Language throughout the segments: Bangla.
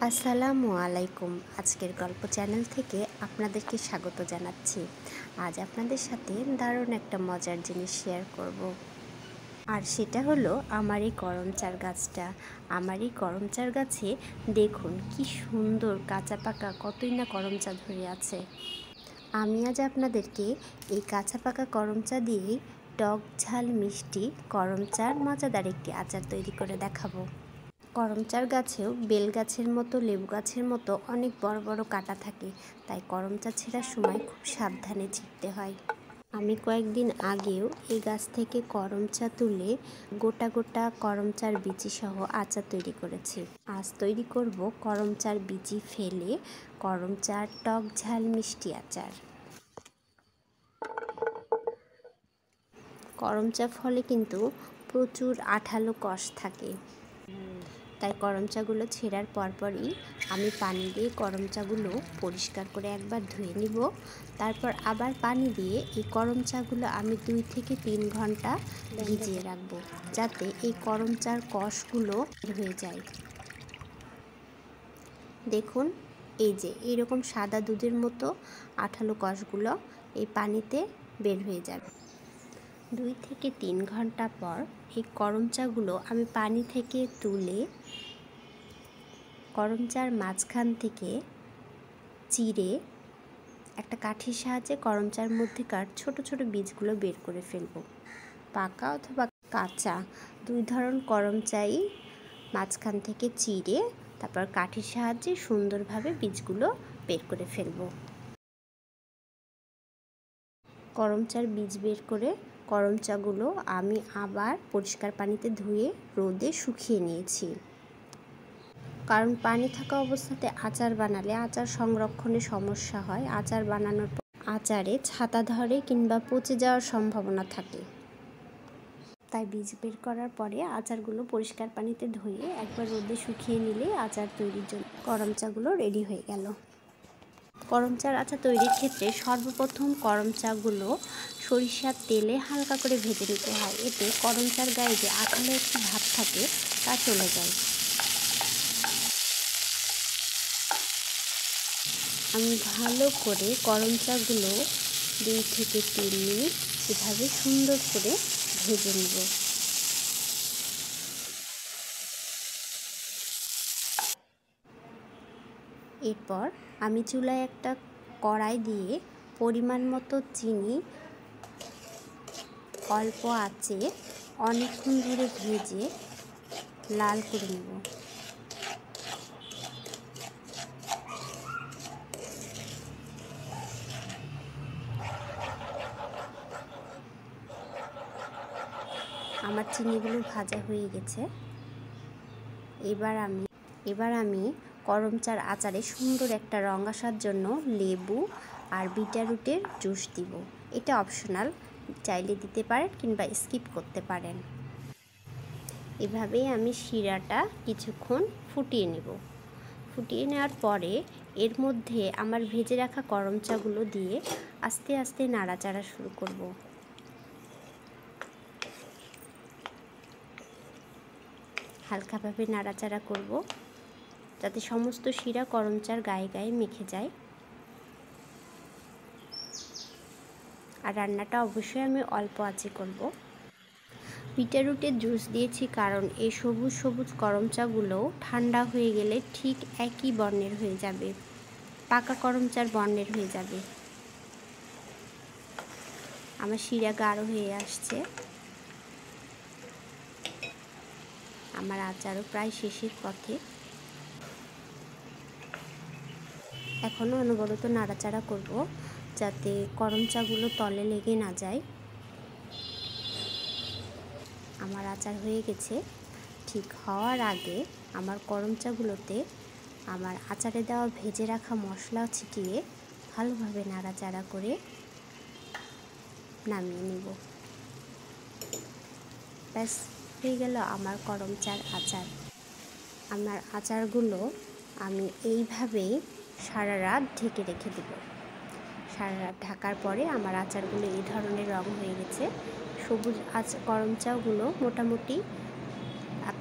আসসালামু আলাইকুম। আজকের গল্প চ্যানেল থেকে আপনাদেরকে স্বাগত জানাচ্ছি। আজ আপনাদের সাথে দারুণ একটা মজার জিনিস শেয়ার করব। আর সেটা হলো আমার এই করমচার গাছটা। আমার এই করমচার গাছে দেখুন কি সুন্দর কাঁচা পাকা কতই না করমচা ধরে আছে। আমি আজ আপনাদেরকে এই কাঁচা পাকা করমচা দিয়েই টক ঝাল মিষ্টি করমচার মজাদার একটি আচার তৈরি করে দেখাবো। করমচার গাছেও বেল গাছের মতো লেবু গাছের মতো অনেক বড় বড় কাঁটা থাকে, তাই করমচা ছেঁড়ার সময় খুব সাবধানে ছিঁড়তে হয়। আমি কয়েকদিন আগেও এই গাছ থেকে করমচা তুলে গোটা গোটা করমচার বিচি সহ আচার তৈরি করেছি। আজ তৈরি করব করমচার বিচি ফেলে করমচার টক ঝাল মিষ্টি আচার। করমচা ফলে কিন্তু প্রচুর আঠালো কষ থাকে, তাই করমচাগুলো ছেঁড়ার পরপরই আমি পানি দিয়ে করমচাগুলো পরিষ্কার করে একবার ধুয়ে নিব। তারপর আবার পানি দিয়ে এই করমচাগুলো আমি 2 থেকে 3 ঘন্টা ভিজিয়ে রাখবো, যাতে এই করমচার কষগুলো বের হয়ে যায়। দেখুন, এই যে এইরকম সাদা দুধের মতো আঠালো কষগুলো এই পানিতে বের হয়ে যাবে। 2 থেকে 3 ঘন্টা পর এই করমচাগুলো আমি পানি থেকে তুলে করমচার মাঝখান থেকে চিরে একটা কাঠির সাহায্যে করমচার মধ্যেকার ছোট ছোট বীজগুলো বের করে ফেলব। পাকা অথবা কাঁচা 2 ধরন করমচাই মাঝখান থেকে চিরে তারপর কাঠির সাহায্যে সুন্দরভাবে বীজগুলো বের করে ফেলব। করমচার বীজ বের করে করমচাগুলো আমি আবার পরিষ্কার পানিতে ধুয়ে রোদে শুকিয়ে নিয়েছি। কারণ পানি থাকা অবস্থাতে আচার বানালে আচার সংরক্ষণে সমস্যা হয়। আচার বানানোর পর আচারে ছাতা ধরে কিংবা পচে যাওয়ার সম্ভাবনা থাকে, তাই বীজ বের করার পরে আচারগুলো পরিষ্কার পানিতে ধুয়ে একবার রোদে শুকিয়ে নিলে আচার তৈরির জন্য করমচাগুলো রেডি হয়ে গেল। করমচার আচার তৈরির ক্ষেত্রে সর্বপ্রথম করমচাগুলো সরিষার তেলে হালকা করে ভেজে নিতে হয়, এতে করমচার গায়ে যে আঠালো একটি ভাব থাকে তা চলে যায়। আমি ভালো করে করমচাগুলো 2 থেকে 3 মিনিট এভাবে সুন্দর করে ভেজে নেব। এরপর আমি চুলায় একটা কড়াই দিয়ে পরিমাণ মতো চিনি অল্প আঁচে অনেকক্ষণ ধরে ভেজে লাল করে নেব। আমার চিনিগুলো ভাজা হয়ে গেছে। এবার আমি করমচার আচারে সুন্দর একটা রং আসার জন্য লেবু আর বিটরুটের জুস দিব। এটা অপশনাল, চাইলে দিতে পারেন কিংবা স্কিপ করতে পারেন। এভাবেই আমি শিরাটা কিছুক্ষণ ফুটিয়ে নেব। ফুটিয়ে নেওয়ার পরে এর মধ্যে আমার ভেজে রাখা করমচাগুলো দিয়ে আস্তে আস্তে নাড়াচাড়া শুরু করব। হালকাভাবে নাড়াচাড়া করব যাতে সমস্ত শিরা করমচার গায়ে গায়ে মেখে যায়। আর রান্নাটা অবশ্যই আমি অল্প আঁচে করব। বিটরুটের জুস দিয়েছি কারণ এই সবুজ সবুজ করমচাগুলো ঠান্ডা হয়ে গেলে ঠিক একই বর্ণের হয়ে যাবে, পাকা করমচার বর্ণের হয়ে যাবে। আমার শিরা গাঢ় হয়ে আসছে। আমার আচারও প্রায় শেষের পথে। এখনও অনবরত নাড়াচাড়া করব যাতে করমচাগুলো তলে লেগে না যায়। আমার আচার হয়ে গেছে। ঠিক হওয়ার আগে আমার করমচাগুলোতে আমার আচারে দেওয়া ভেজে রাখা মশলা ছিটিয়ে ভালোভাবে নাড়াচাড়া করে নামিয়ে নেব। ব্যাস, হয়ে গেল আমার করমচার আচার। আমার আচারগুলো আমি এইভাবেই সারা রাত ঢেকে রেখে দেব। সারা রাত ঢাকার পরে আমার আচারগুলো এই ধরনের রং হয়ে গেছে। সবুজ করমচাগুলো মোটামুটি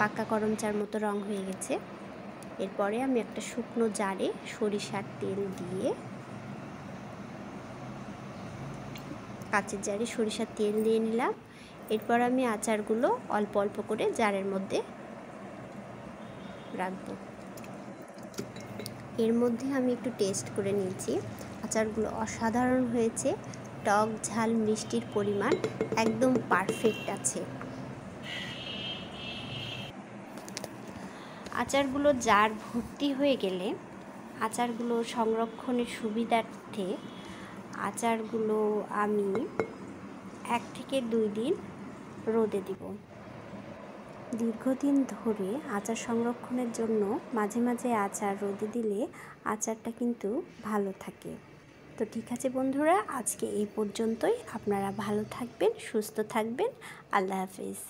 পাকা করমচার মতো রং হয়ে গেছে। এরপরে আমি একটা শুকনো জারে সরিষার তেল দিয়ে, কাঁচের জারে সরিষার তেল দিয়ে নিলাম। এরপর আমি আচারগুলো অল্প অল্প করে জারের মধ্যে রাখবো। এর মধ্যে আমি একটু টেস্ট করে নিয়েছি। আচারগুলো অসাধারণ হয়েছে। টক ঝাল মিষ্টির পরিমাণ একদম পারফেক্ট আছে। আচারগুলো জার ভর্তি হয়ে গেলে আচারগুলো সংরক্ষণের সুবিধার্থে আচারগুলো আমি 1 থেকে 2 দিন রোদে দিব। দীর্ঘদিন ধরে আচার সংরক্ষণের জন্য মাঝে মাঝে আচার রোদে দিলে আচারটা কিন্তু ভালো থাকে। তো ঠিক আছে বন্ধুরা, আজকে এই পর্যন্তই। আপনারা ভালো থাকবেন, সুস্থ থাকবেন। আল্লাহ হাফেজ।